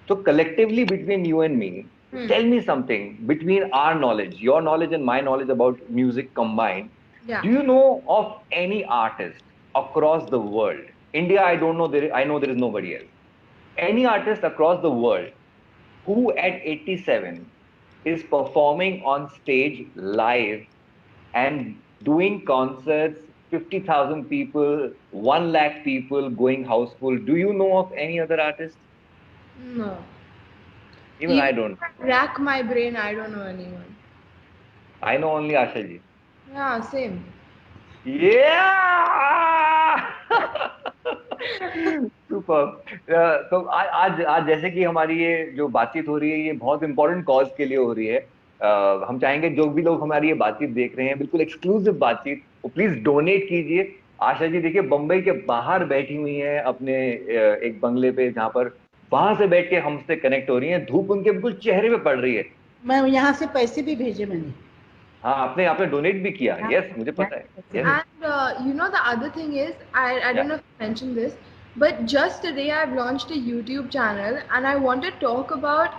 So collectively, between you and me, tell me something between our knowledge, your knowledge and my knowledge about music combined. Yeah. Do you know of any artist across the world? India, I don't know. I know there is nobody else. Any artist across the world who at 87 is performing on stage live and doing concerts, 50,000 people, 1 lakh people going houseful. Do you know of any other artist? No. Even I don't. Rack my brain, I don't know anyone. I know only Asha ji. Yeah, same. Yeah! Super. तो आज जैसे कि हमारी ये जो बातचीत हो रही है ये बहुत इंपॉर्टेंट कॉज के लिए हो रही है. हम चाहेंगे जो भी लोग हमारी ये बातचीत देख रहे हैं, बिल्कुल एक्सक्लूसिव बातचीत, वो प्लीज डोनेट कीजिए. आशा जी देखिए बम्बई के बाहर बैठी हुई हैं अपने एक बंगले पे, जहाँ पर वहां से बैठ के हमसे कनेक्ट हो रही हैं. धूप उनके बिल्कुल चेहरे पे पड़ रही है. मैं यहाँ से पैसे भी भेजे मैंने. हाँ, आपने डोनेट भी किया. यस, मुझे पता है. And you know, the other thing is, I don't know if I mentioned this, but just today I've launched a YouTube channel and I want to talk about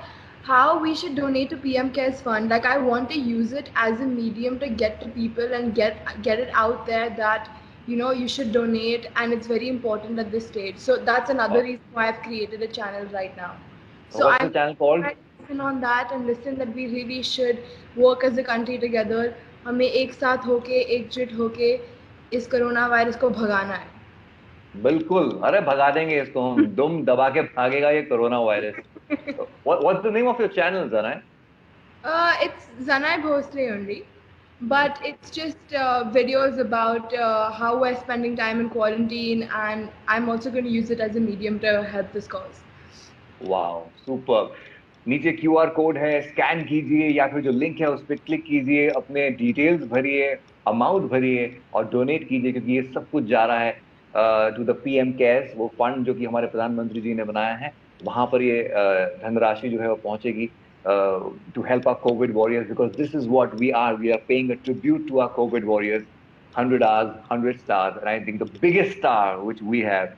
how we should donate to PM Cares Fund. Like, I want to use it as a medium to get to people and get it out there that, you know, you should donate, and it's very important at this stage. So that's another reason why I've created a channel right now. So what's the channel called? Listen on that and listen that we really should work as a country together. हमें एक साथ होके, एकजुट होके इस corona virus को भगाना है. बिल्कुल, अरे भगा देंगे इसको हम. दुम दबा के भागेगा ये corona virus. What's the name of your channel, Zanai? It's Zanai Bhosle only, but it's just videos about how we're spending time in quarantine, and I'm also going to use it as a medium to help this cause. Wow, super. नीचे QR code है, scan कीजिए या फिर जो link है उस पर click कीजिए, अपने डिटेल्स भरिए, अमाउंट भरिए और डोनेट कीजिए, क्योंकि ये सब कुछ जा रहा है टू द PM केयर्स, वो फंड जो कि हमारे प्रधानमंत्री जी ने बनाया है. वहां पर ये धनराशि जो है वो पहुंचेगी to help our Covid warriors, because this is what we are paying a tribute to our Covid warriors. 100 hours, 100 stars, and I think the biggest star which we have,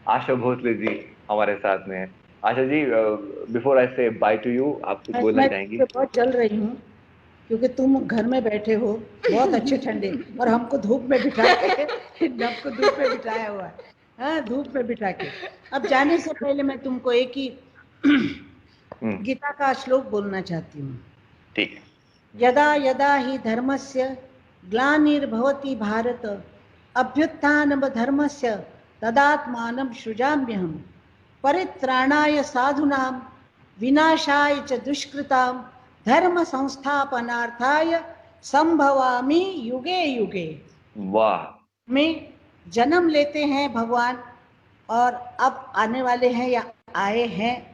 Asha Bhosle जी हमारे साथ में है. Asha ji, before I से by two you, आप कुछ बोलना चाहेंगी? मैं बहुत चल रही हूँ क्योंकि तुम घर में बैठे हो बहुत अच्छे ठंडे, और हमको धूप में बिठा के हमको धूप में बिठाया हुआ है. हाँ, धूप में बिठा के. अब जाने से पहले मैं तुमको एक ही गीता का श्लोक बोलना चाहती हूँ. ठीक है. यदा यदा हि धर्मस्य ग्लानिर्भवति भारत अभ्युत्थानं धर्मस्य तदात्मानं सृजाम्यहम् परित्राणाय साधूनां विनाशाय च दुष्कृतां धर्म संस्थापनार्थाय संभवामि युगे युगे. वाह. में जन्म लेते हैं भगवान, और अब आने वाले हैं या आए हैं,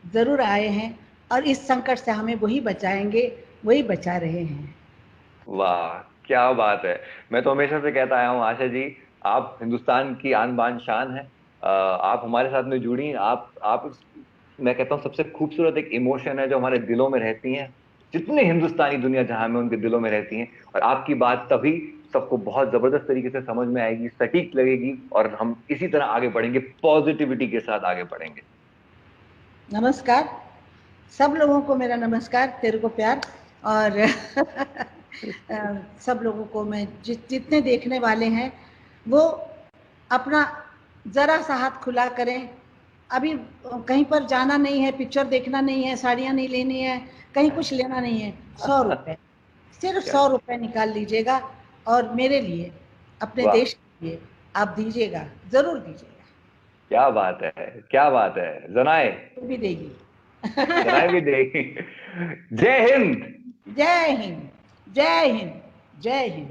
जरूर आए हैं, और इस संकट से हमें वही बचाएंगे, वही बचा रहे हैं. वाह, क्या बात है. मैं तो हमेशा से कहता आया हूँ आशा जी, आप हिंदुस्तान की आन बान शान है. आप हमारे साथ में जुड़ी. आप मैं कहता हूँ सबसे खूबसूरत एक इमोशन है जो हमारे दिलों में रहती हैं. जितने हिंदुस्तानी दुनिया जहां में उनके दिलों में रहती हैं, और आपकी बात तभी सबको बहुत जबरदस्त तरीके से समझ में आएगी, सटीक लगेगी, और हम इसी तरह आगे बढ़ेंगे, पॉजिटिविटी के साथ आगे बढ़ेंगे. नमस्कार सब लोगों को, मेरा नमस्कार, तेरे को प्यार, और सब लोगों को मैं जितने देखने वाले हैं वो अपना जरा सा हाथ खुला करें. अभी कहीं पर जाना नहीं है, पिक्चर देखना नहीं है, साड़ियाँ नहीं लेनी है, कहीं कुछ लेना नहीं है. 100 रुपये, सिर्फ 100 रुपये निकाल लीजिएगा, और मेरे लिए, अपने देश के लिए आप दीजिएगा, जरूर दीजिएगा. क्या बात है, क्या बात है. जनाए भी देगी. जनाए भी देगी. जय हिंद. जय हिंद, जय हिंद, जय हिंद.